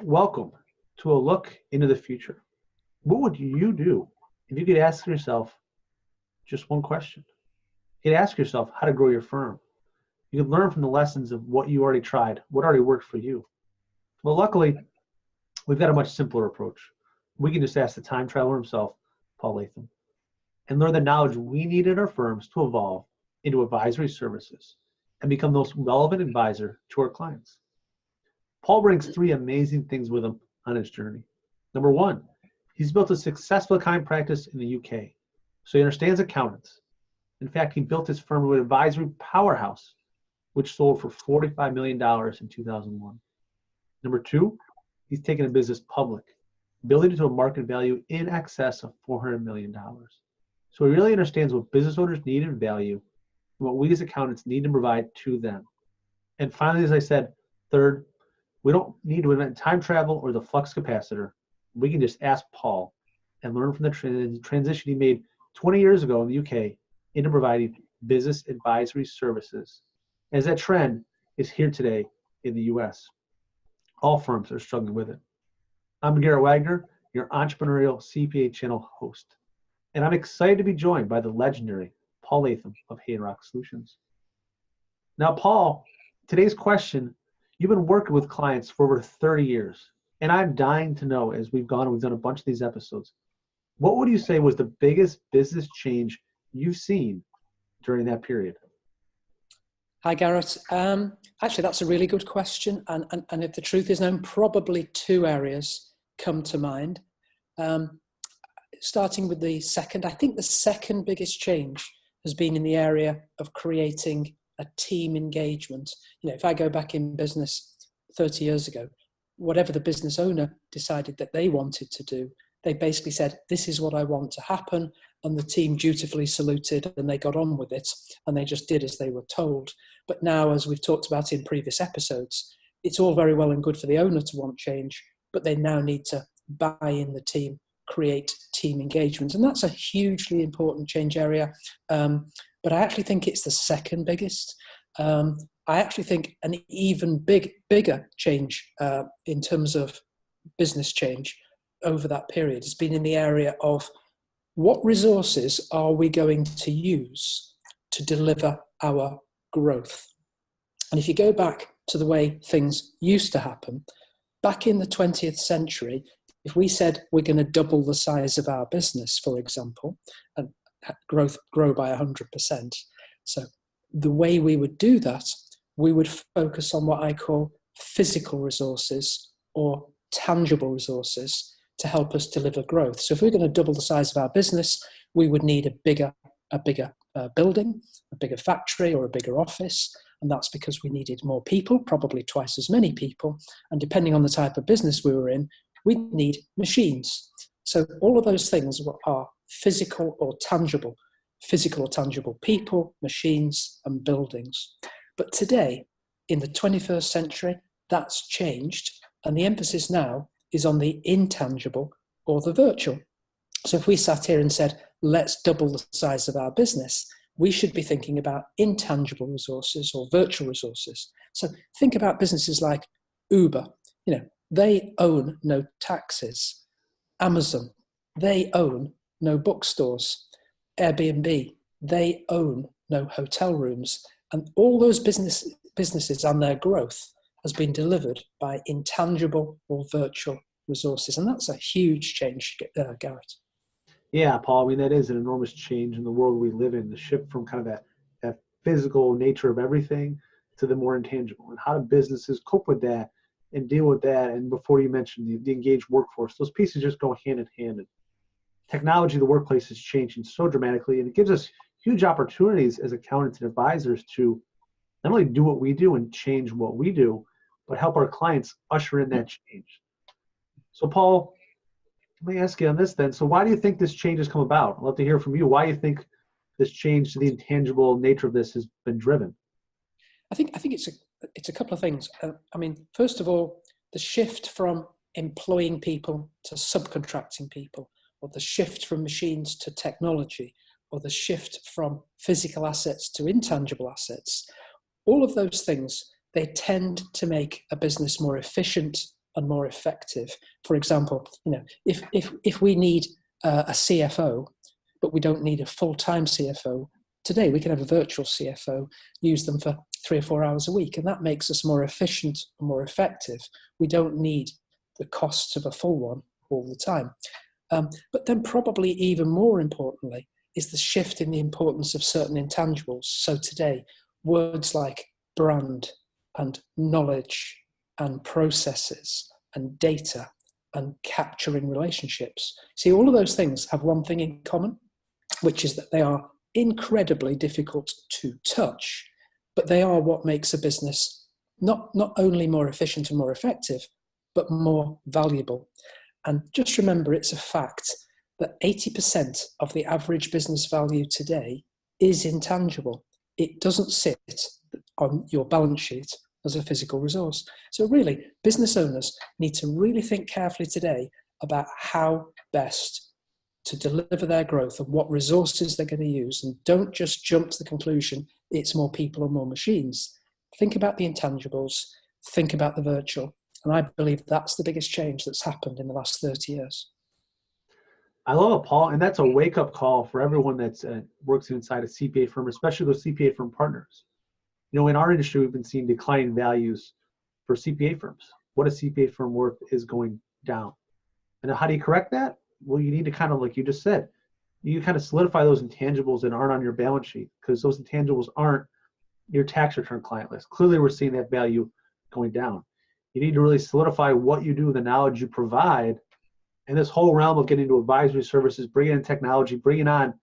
welcome to a look into the future. What would you do if you could ask yourself just one question? You could ask yourself how to grow your firm. You could learn from the lessons of what you already tried, what already worked for you. Well, luckily, we've got a much simpler approach. We can just ask the time traveler himself, Paul Latham, and learn the knowledge we need in our firms to evolve into advisory services and become the most relevant advisor to our clients. Paul brings three amazing things with him on his journey. Number one, he's built a successful accounting practice in the UK, so he understands accountants. In fact, he built his firm with advisory powerhouse, which sold for $45 million in 2001. Number two, he's taken a business public, building it to a market value in excess of $400 million. So he really understands what business owners need and value, and what we as accountants need to provide to them. And finally, as I said, third, we don't need to invent time travel or the flux capacitor. We can just ask Paul and learn from the transition he made 20 years ago in the UK into providing business advisory services, as that trend is here today in the US. All firms are struggling with it. I'm Garrett Wagner, your entrepreneurial CPA channel host, and I'm excited to be joined by the legendary Paul Latham of Hay & Rock Solutions. Now, Paul, today's question, you've been working with clients for over 30 years, and I'm dying to know, as we've done a bunch of these episodes, what would you say was the biggest business change you've seen during that period? Hi, Garrett. Actually, that's a really good question. And if the truth is known, probably two areas come to mind. Starting with the second, I think the second biggest change has been in the area of creating a team engagement. You know, if I go back in business 30 years ago, whatever the business owner decided that they wanted to do, they basically said, this is what I want to happen. And the team dutifully saluted and they got on with it and they just did as they were told. But now, as we've talked about in previous episodes, it's all very well and good for the owner to want change, but they now need to buy in the team, create team engagement. And that's a hugely important change area. But I actually think it's the second biggest. I actually think an even bigger change in terms of business change over that period has been in the area of what resources are we going to use to deliver our growth. And if you go back to the way things used to happen, back in the 20th century, if we said we're going to double the size of our business, for example, and grow by 100%, so the way we would do that, we would focus on what I call physical resources or tangible resources to help us deliver growth. So if we're going to double the size of our business, we would need a bigger building, a bigger factory or a bigger office. And that's because we needed more people, probably twice as many people. And depending on the type of business we were in, we'd need machines. So all of those things are physical or tangible people, machines, and buildings. But today, in the 21st century, that's changed. And the emphasis now is on the intangible or the virtual. So if we sat here and said, let's double the size of our business, we should be thinking about intangible resources or virtual resources. So think about businesses like Uber. You know, they own no taxis. Amazon, they own no bookstores. Airbnb, they own no hotel rooms. And all those businesses and their growth has been delivered by intangible or virtual resources. And that's a huge change, Garrett. Yeah, Paul, I mean, that is an enormous change in the world we live in, the shift from kind of that physical nature of everything to the more intangible. And how do businesses cope with that and deal with that? And before you mentioned the engaged workforce, those pieces just go hand in hand. And technology in the workplace is changing so dramatically, and it gives us huge opportunities as accountants and advisors to not only do what we do and change what we do, but help our clients usher in that change. So Paul, let me ask you on this then. So why do you think this change has come about? I'd love to hear from you. Why you think this change to the intangible nature of this has been driven? I think it's a couple of things. I mean, first of all, the shift from employing people to subcontracting people, or the shift from machines to technology, or the shift from physical assets to intangible assets, all of those things, they tend to make a business more efficient and more effective. For example, if we need a CFO, but we don't need a full-time CFO, today we can have a virtual CFO, use them for 3 or 4 hours a week, and that makes us more efficient and more effective. We don't need the costs of a full one all the time. But then probably even more importantly is the shift in the importance of certain intangibles. So today, words like brand and knowledge and processes and data and capturing relationships. See, all of those things have one thing in common, which is that they are incredibly difficult to touch, but they are what makes a business not only more efficient and more effective, but more valuable. And just remember, it's a fact that 80% of the average business value today is intangible. It doesn't sit on your balance sheet as a physical resource. So really, business owners need to really think carefully today about how best to deliver their growth and what resources they're going to use, and don't just jump to the conclusion it's more people or more machines. Think about the intangibles, think about the virtual, and I believe that's the biggest change that's happened in the last 30 years. I love it, Paul, and that's a wake-up call for everyone that's works inside a CPA firm, especially those CPA firm partners. In our industry, we've been seeing declining values for CPA firms. What a CPA firm worth is going down. And how do you correct that? Well, you need to kind of, like you just said, you kind of solidify those intangibles that aren't on your balance sheet, because those intangibles aren't your tax return client list. Clearly, we're seeing that value going down. You need to really solidify what you do, the knowledge you provide, and this whole realm of getting into advisory services, bringing in technology, bringing on,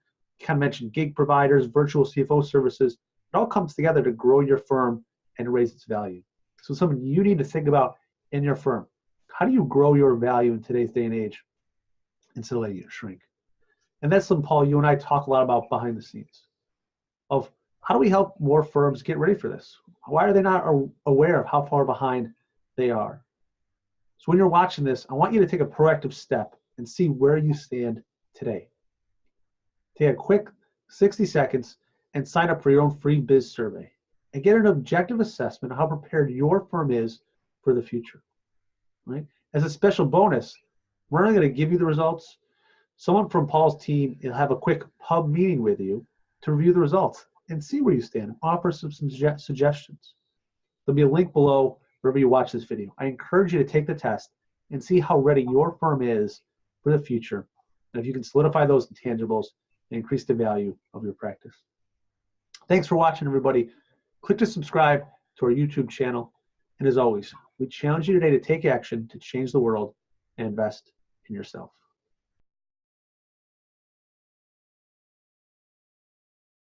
kind of mentioned, gig providers, virtual CFO services. It all comes together to grow your firm and raise its value. So something you need to think about in your firm. How do you grow your value in today's day and age instead of letting it shrink? And that's something, Paul, you and I talk a lot about behind the scenes of how do we help more firms get ready for this? Why are they not aware of how far behind they are? So when you're watching this, I want you to take a proactive step and see where you stand today. Take a quick 60 seconds and sign up for your own free biz survey and get an objective assessment of how prepared your firm is for the future. Right? As a special bonus, we're not going to give you the results. Someone from Paul's team will have a quick pub meeting with you to review the results and see where you stand, offer some suggestions. There'll be a link below wherever you watch this video. I encourage you to take the test and see how ready your firm is for the future, and if you can solidify those intangibles and increase the value of your practice. Thanks for watching, everybody. Click to subscribe to our YouTube channel. And as always, we challenge you today to take action to change the world and invest in yourself.